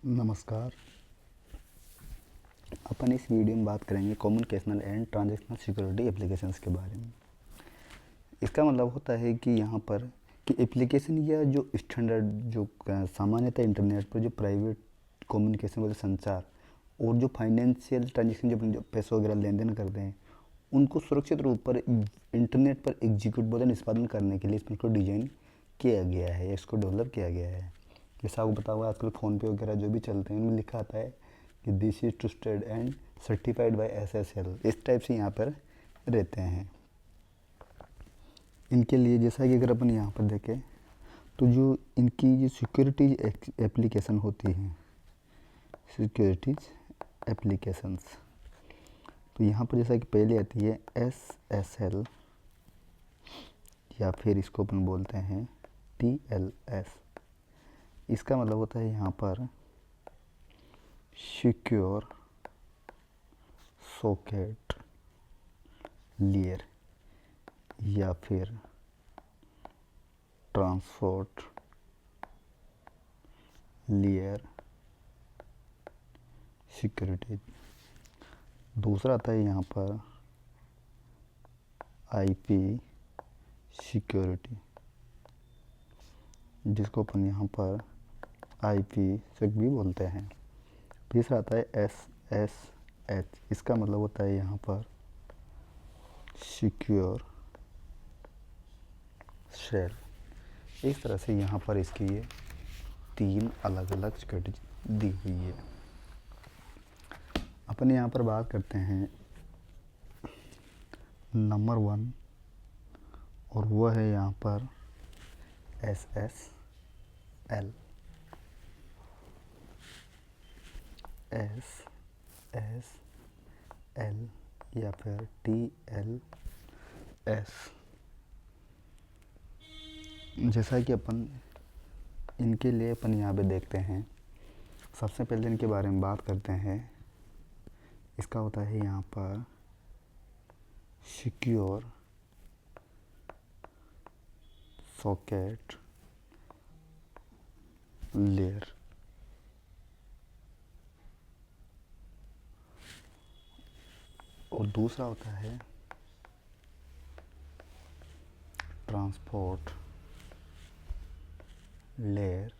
नमस्कार। अपन इस वीडियो में बात करेंगे communicational and transactional security applications के बारे में। इसका मतलब होता है कि यहाँ पर कि एप्लीकेशन या जो स्टैंडर्ड जो सामान्यतः इंटरनेट पर जो प्राइवेट कम्युनिकेशन वाले संचार और जो फाइनेंशियल ट्रांजेक्शन जो पैसे वगैरह लेन देन करते हैं उनको सुरक्षित रूप पर इंटरनेट पर एग्जीक्यूट व निष्पादन करने के लिए इसको डिज़ाइन किया गया है, इसको डेवलप किया गया है। जैसा आपको पता होगा आजकल फ़ोनपे वगैरह जो भी चलते हैं उनमें लिखा आता है कि this is trusted and certified by SSL, इस टाइप से यहाँ पर रहते हैं। इनके लिए जैसा कि अगर अपन यहाँ पर देखें तो जो इनकी जो सिक्योरिटी एप्लीकेशन होती हैं, सिक्योरिटीज एप्लीकेशंस, तो यहाँ पर जैसा कि पहले आती है SSL या फिर इसको अपन बोलते हैं TLS। इसका मतलब होता है यहाँ पर सिक्योर सॉकेट लेयर या फिर ट्रांसपोर्ट लेयर सिक्योरिटी। दूसरा आता है यहाँ पर IP सिक्योरिटी, जिसको अपन यहाँ पर IP सेक भी बोलते हैं। तीसरा आता है SSH, इसका मतलब होता है यहाँ पर सिक्योर शेल। इस तरह से यहाँ पर इसकी ये 3 अलग अलग सिक्योरिटी दी हुई है। अपन यहाँ पर बात करते हैं नंबर 1 और वह है यहाँ पर SSL। SSL या फिर TLS। जैसा कि अपन इनके लिए अपन यहाँ पे देखते हैं, सबसे पहले इनके बारे में बात करते हैं। इसका होता है यहाँ पर सिक्योर सॉकेट लेयर, और दूसरा होता है ट्रांसपोर्ट लेयर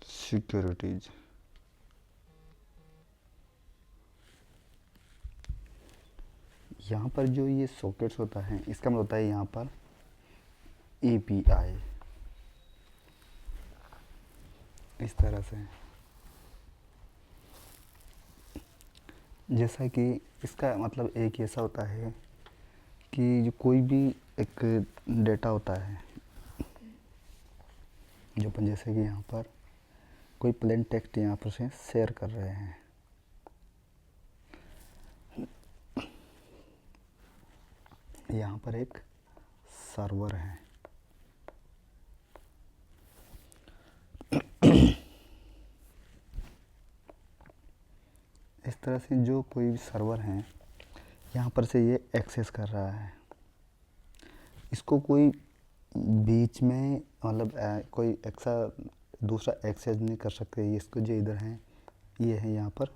सिक्योरिटीज। यहाँ पर जो ये सॉकेट्स होता है इसका मतलब होता है यहाँ पर API। इस तरह से जैसा कि इसका मतलब एक ऐसा होता है कि जो कोई भी एक डेटा होता है जो अपन जैसे कि यहाँ पर कोई प्लेन टेक्स्ट यहाँ पर से शेयर कर रहे हैं, यहाँ पर एक सर्वर है। इस तरह से जो कोई भी सर्वर है यहाँ पर से ये एक्सेस कर रहा है, इसको कोई बीच में मतलब कोई ऐसा दूसरा एक्सेस नहीं कर सकते। इसको जो इधर है ये है यहाँ पर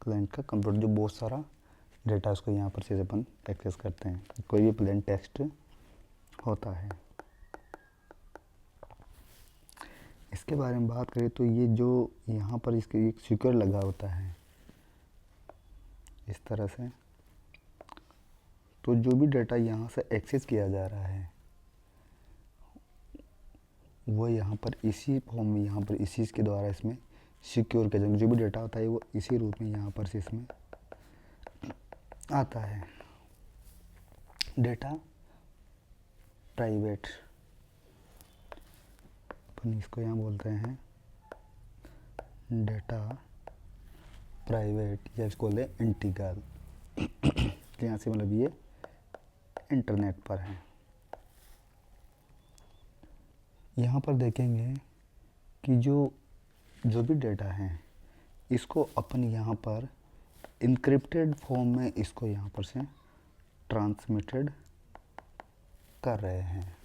क्लाइंट का कंप्यूटर, जो बहुत सारा डेटा उसको यहाँ पर से अपन एक्सेस करते हैं। कोई भी प्लेन टेक्स्ट होता है। इसके बारे में बात करें तो ये जो यहाँ पर इसके एक सिक्योर लगा होता है इस तरह से, तो जो भी डेटा यहाँ से एक्सेस किया जा रहा है वो यहाँ पर इसी फॉर्म में यहाँ पर इसी के द्वारा इसमें सिक्योर किया जाएगा। जो भी डेटा होता है वो इसी रूप में यहाँ पर से इसमें आता है। डेटा प्राइवेट, अपन इसको यहाँ बोलते हैं डेटा प्राइवेट या इसको बोलते हैं इंटीग्रल। यहाँ से मतलब ये इंटरनेट पर है। यहाँ पर देखेंगे कि जो भी डेटा है इसको अपन यहाँ पर इनक्रिप्टेड फॉर्म में इसको यहाँ पर से ट्रांसमिटेड कर रहे हैं।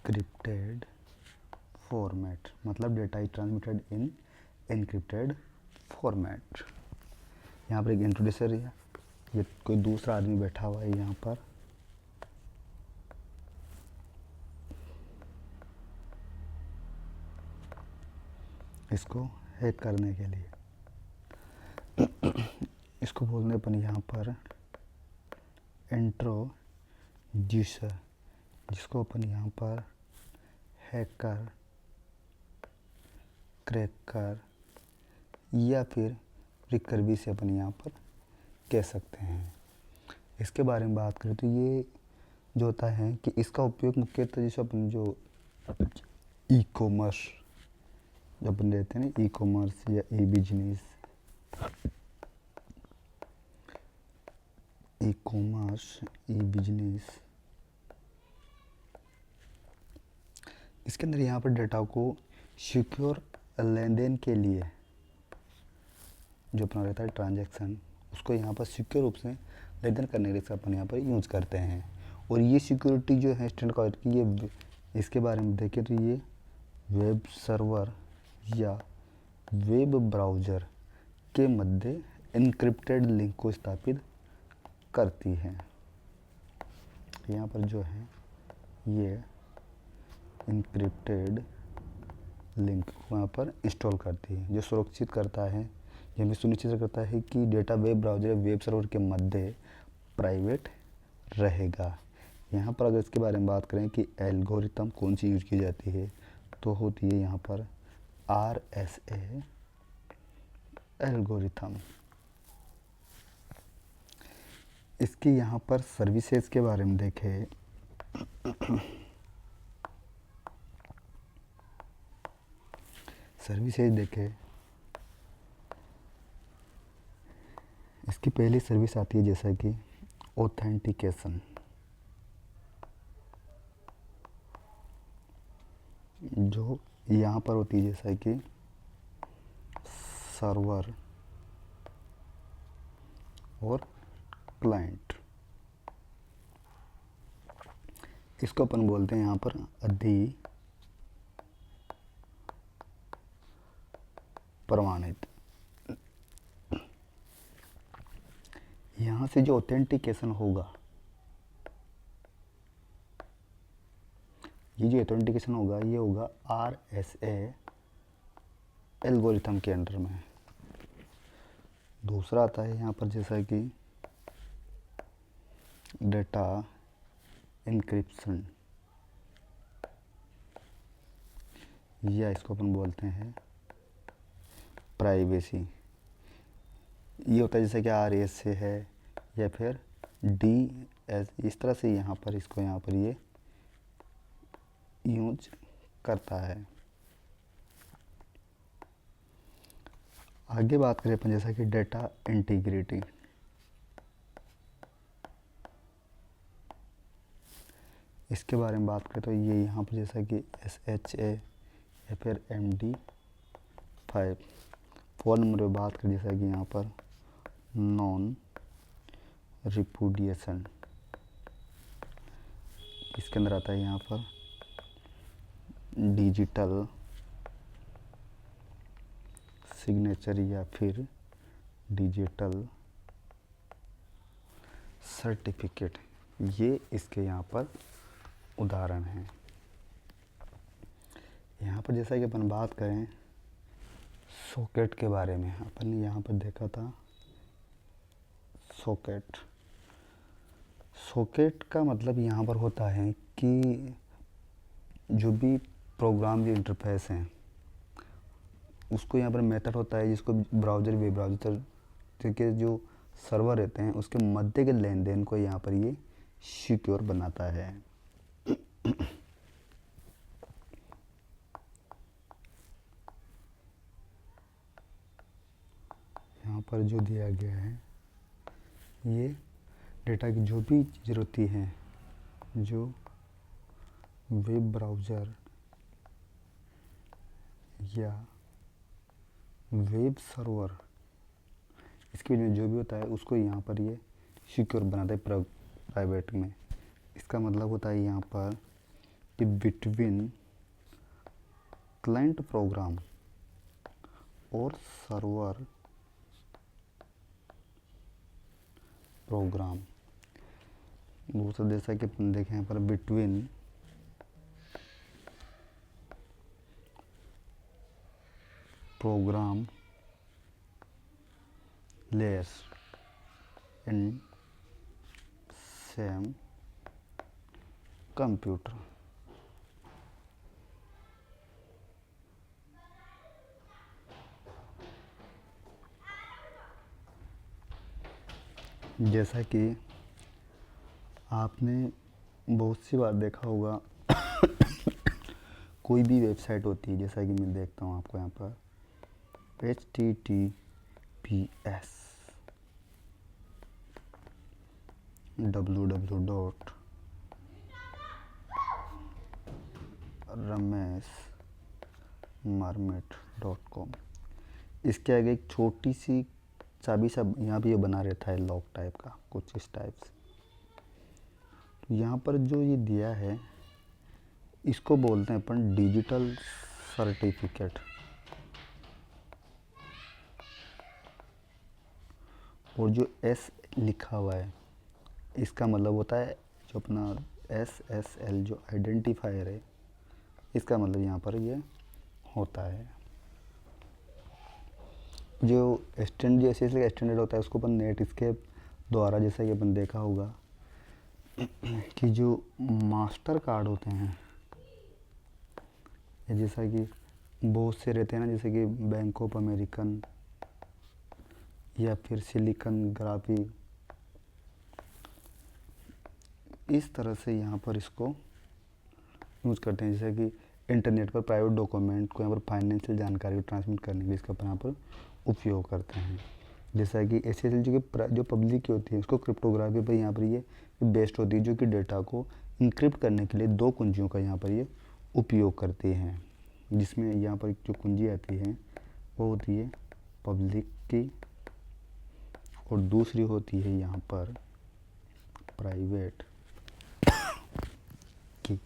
इनक्रिप्टेड फॉर्मेट, मतलब data is transmitted in encrypted format. यहाँ पर एक इंट्रोड्यूसर है, ये कोई दूसरा आदमी बैठा हुआ है यहाँ पर, इसको हैक करने के लिए। इसको बोलने पर यहाँ पर इंट्रोड्यूसर, जिसको अपन यहाँ पर हैकर, क्रैकर या फिर रिकर भी से अपन यहाँ पर कह सकते हैं। इसके बारे में बात करें तो ये जो होता है कि इसका उपयोग मुख्यतः जैसे अपन जो ई कॉमर्स जब अपन रहते हैं ना, ई कॉमर्स या ई बिजनेस, ई कॉमर्स, ई बिजनेस, इसके अंदर यहाँ पर डेटा को सिक्योर लेन देन के लिए जो अपना रहता है ट्रांजैक्शन, उसको यहाँ पर सिक्योर रूप से लेन देन करने के लिए अपन यहाँ पर यूज़ करते हैं। और ये सिक्योरिटी जो है स्टैंडर्ड क्वालिटी की, ये इसके बारे में देखें तो ये वेब सर्वर या वेब ब्राउज़र के मध्य इनक्रिप्टेड लिंक को स्थापित करती है। यहाँ पर जो है ये इनक्रिप्टेड लिंक को यहाँ पर इंस्टॉल करती है, जो सुरक्षित करता है, यह भी सुनिश्चित करता है कि डेटा वेब ब्राउज़र या वेब सर्वर के मध्य प्राइवेट रहेगा। यहाँ पर अगर इसके बारे में बात करें कि एल्गोरिथम कौन सी यूज की जाती है, तो होती है यहाँ पर RSA एल्गोरिथम। इसकी यहाँ पर सर्विसेज के बारे में देखें सर्विसेज देखें, इसकी पहली सर्विस आती है जैसा कि ऑथेंटिकेशन, जो यहाँ पर होती है जैसा कि सर्वर और क्लाइंट। इसको अपन बोलते हैं यहाँ पर प्रमाणित। यहाँ से जो ऑथेंटिकेशन होगा, ये जो ऑथेंटिकेशन होगा ये होगा RSA एल्गोरिथम के अंडर में। दूसरा आता है यहाँ पर जैसा कि डेटा इंक्रिप्शन, या इसको अपन बोलते हैं प्राइवेसी। ये होता है जैसे कि RSA है या फिर DS, इस तरह से यहाँ पर इसको यहाँ पर ये यूज करता है। आगे बात करें अपन जैसा कि डेटा इंटीग्रिटी, इसके बारे में बात करें तो ये यहाँ पर जैसा कि SHA या फिर MD5। फ़ोन नंबर पर बात करें जैसा कि यहाँ पर नॉन रिपुडिएशन, इसके अंदर आता है यहाँ पर डिजिटल सिग्नेचर या फिर डिजिटल सर्टिफिकेट, ये इसके यहाँ पर उदाहरण हैं। यहाँ पर जैसा कि अपन बात करें सॉकेट के बारे में, अपन ने यहाँ पर देखा था सॉकेट। सॉकेट का मतलब यहाँ पर होता है कि जो भी प्रोग्राम जो इंटरफेस हैं उसको यहाँ पर मेथड होता है जिसको ब्राउज़र वेब ब्राउज़र के जो सर्वर रहते हैं उसके मध्य के लेन देन को यहाँ पर ये सिक्योर बनाता है। यहाँ पर जो दिया गया है ये डेटा की जो भी चीज़ होती है, जो वेब ब्राउज़र या वेब सर्वर, इसके में जो भी होता है उसको यहाँ पर ये सिक्योर बनाता है प्राइवेट में। इसका मतलब होता है यहाँ पर बिटवीन क्लाइंट प्रोग्राम और सर्वर प्रोग्राम। दूसरा जैसा कि अपन देखें यहाँ पर between program layers in same computer. जैसा कि आपने बहुत सी बार देखा होगा कोई भी वेबसाइट होती है, जैसा कि मैं देखता हूँ आपको यहाँ पर HTTPS www.rameshmarmit.com। इसके आगे एक छोटी सी चाबी सा यहाँ भी ये बना रहता है लॉक टाइप का, कुछ इस टाइप से। तो यहाँ पर जो ये दिया है इसको बोलते हैं अपन डिजिटल सर्टिफिकेट। और जो S लिखा हुआ है इसका मतलब होता है जो अपना SSL जो आइडेंटिफायर है, इसका मतलब यहाँ पर ये होता है। जो स्टैंड जो SSL का स्टैंडर्ड होता है उसको अपन नेट इसके द्वारा, जैसा कि अपन देखा होगा कि जो मास्टर कार्ड होते हैं, जैसा कि बहुत से रहते हैं ना, जैसे कि बैंक ऑफ अमेरिकन या फिर सिलिकन ग्राफी, इस तरह से यहाँ पर इसको यूज़ करते हैं। जैसे कि इंटरनेट पर प्राइवेट डॉक्यूमेंट को यहाँ पर फाइनेंशियल जानकारी को ट्रांसमिट करने के लिए इसका अपन यहाँ पर उपयोग करते हैं। जैसा कि SSL जो पब्लिक की होती है उसको क्रिप्टोग्राफी पर यहाँ पर ये बेस्ड होती है, जो कि डेटा को इंक्रिप्ट करने के लिए दो कुंजियों का यहाँ पर ये उपयोग करती हैं। जिसमें यहाँ पर जो कुंजी आती है वो होती है पब्लिक की और दूसरी होती है यहाँ पर प्राइवेट की।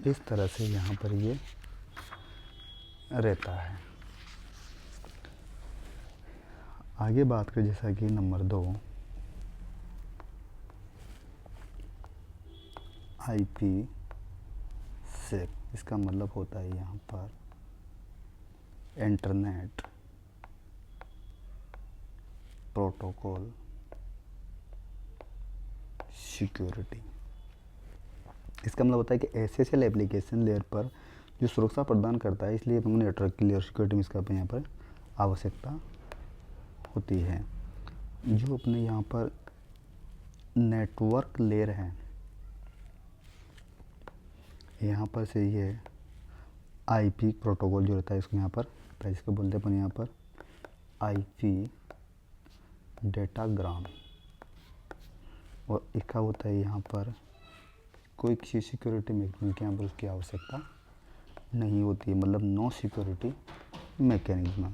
इस तरह से यहाँ पर ये रहता है। आगे बात करें जैसा कि नंबर 2 IPsec। इसका मतलब होता है यहाँ पर इंटरनेट प्रोटोकॉल सिक्योरिटी। इसका मतलब होता है कि SSL एप्लीकेशन लेयर पर जो सुरक्षा प्रदान करता है, इसलिए हमें नेटवर्क की लेयर सिक्योरिटी में इसका यहाँ पर आवश्यकता होती है। जो अपने यहाँ पर नेटवर्क लेयर है, यहाँ पर से ये IP प्रोटोकॉल जो रहता है इसको यहाँ पर इसको बोलते हैं अपन यहाँ पर IP डेटाग्राम। और इसका होता है यहाँ पर कोई किसी सिक्योरिटी मैकेनिज्म के यहाँ पर उसकी आवश्यकता नहीं होती है, मतलब नो सिक्योरिटी मैकेनिज्म।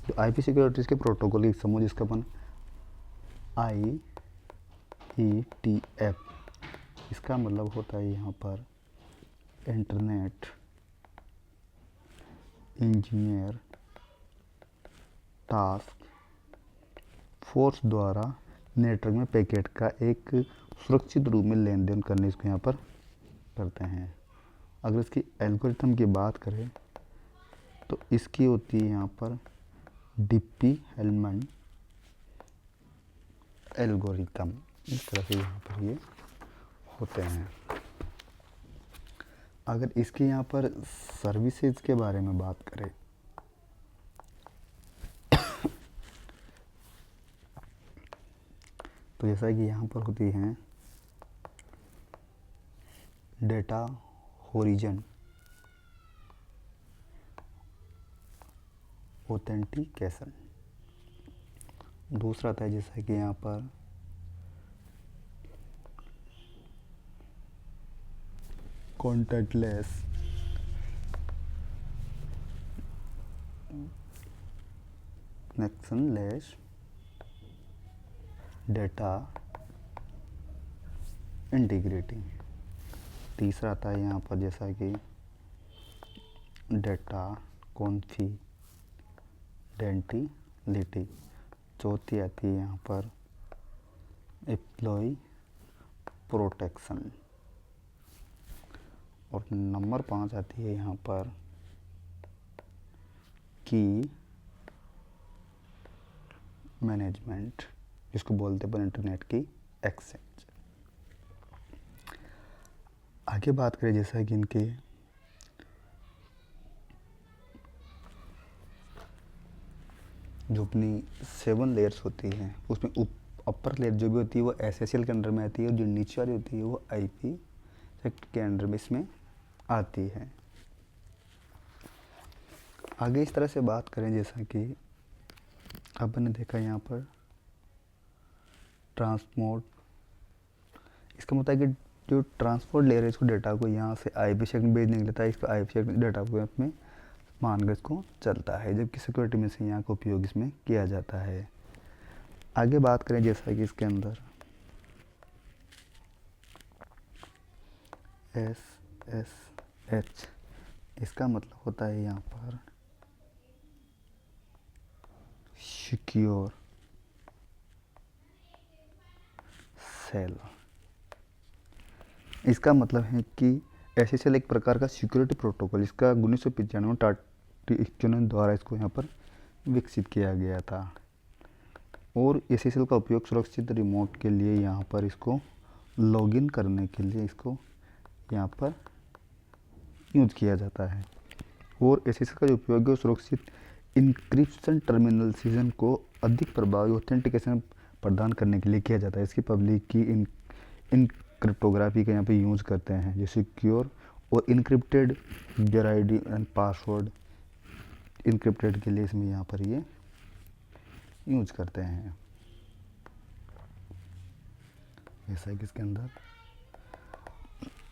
जो IP सिक्योरिटीज़ के प्रोटोकॉल की समूह जिसका अपन IETF, इसका मतलब होता है यहाँ पर इंटरनेट इंजीनियर टास्क फोर्स द्वारा नेटवर्क में पैकेट का एक सुरक्षित रूप में लेन देन करने इसको यहाँ पर करते हैं। अगर इसकी एल्गोरिथम की बात करें तो इसकी होती है यहाँ पर डिप्पी-हेलमंड एल्गोरिथम। इस तरह से यहाँ पर ये होते हैं। अगर इसके यहाँ पर सर्विसेज के बारे में बात करें तो जैसा कि यहाँ पर होती हैं डेटा होरिजन ऑथेंटिकेशन। दूसरा था जैसा कि यहाँ पर कॉन्टैक्टलेस कनेक्शनलेस डेटा इंटीग्रिटी। तीसरा आता है यहाँ पर जैसा कि डेटा कॉन्फिडेंटिलिटी। चौथी आती है यहाँ पर एम्प्लॉय प्रोटेक्शन। और नंबर 5 आती है यहाँ पर की मैनेजमेंट, जिसको बोलते हैं पर इंटरनेट की एक्सचेंज। आगे बात करें जैसा कि इनके जो अपनी 7 लेयर्स होती हैं उसमें अपर लेयर जो भी होती है वो एसएसएल के अंडर में आती है, और जो नीचे वाली होती है वो आईपी सेक्ट के अंडर में इसमें आती है। आगे इस तरह से बात करें जैसा कि आपने देखा यहाँ पर ट्रांसपोर्ट, इसका मतलब है कि जो ट्रांसपोर्ट ले रहे हैं इसको डेटा को यहाँ से आईपी सेक्ट में भेजने के लिए था, इसको आईपी सेक्ट डेटा को अपने मान कर इसको चलता है, जबकि सिक्योरिटी में से यहाँ का उपयोग इसमें किया जाता है। आगे बात करें जैसा कि इसके अंदर SSH, इसका मतलब होता है यहाँ पर सिक्योर सेल। इसका मतलब है कि एसएसएल एक प्रकार का सिक्योरिटी प्रोटोकॉल, इसका 1995 में टाटा द्वारा इसको यहाँ पर विकसित किया गया था। और एसएसएल का उपयोग सुरक्षित रिमोट के लिए यहाँ पर इसको लॉगिन करने के लिए इसको यहाँ पर यूज किया जाता है। और एसएसएल का जो उपयोग है वो सुरक्षित इंक्रिप्शन टर्मिनल सीजन को अधिक प्रभावी ऑथेंटिकेशन प्रदान करने के लिए किया जाता है। इसकी पब्लिक की इन क्रिप्टोग्राफी का यहाँ पे यूज़ करते हैं, जो सिक्योर और encrypted user ID and password encrypted के लिए इसमें यहाँ पर ये यूज करते हैं। ऐसा है कि इसके अंदर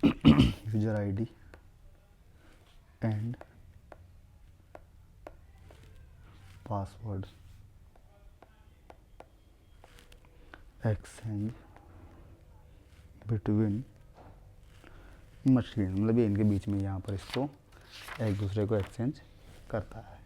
user ID and password exchange between machine, मतलब ये इनके बीच में यहाँ पर इसको एक दूसरे को एक्सचेंज करता है।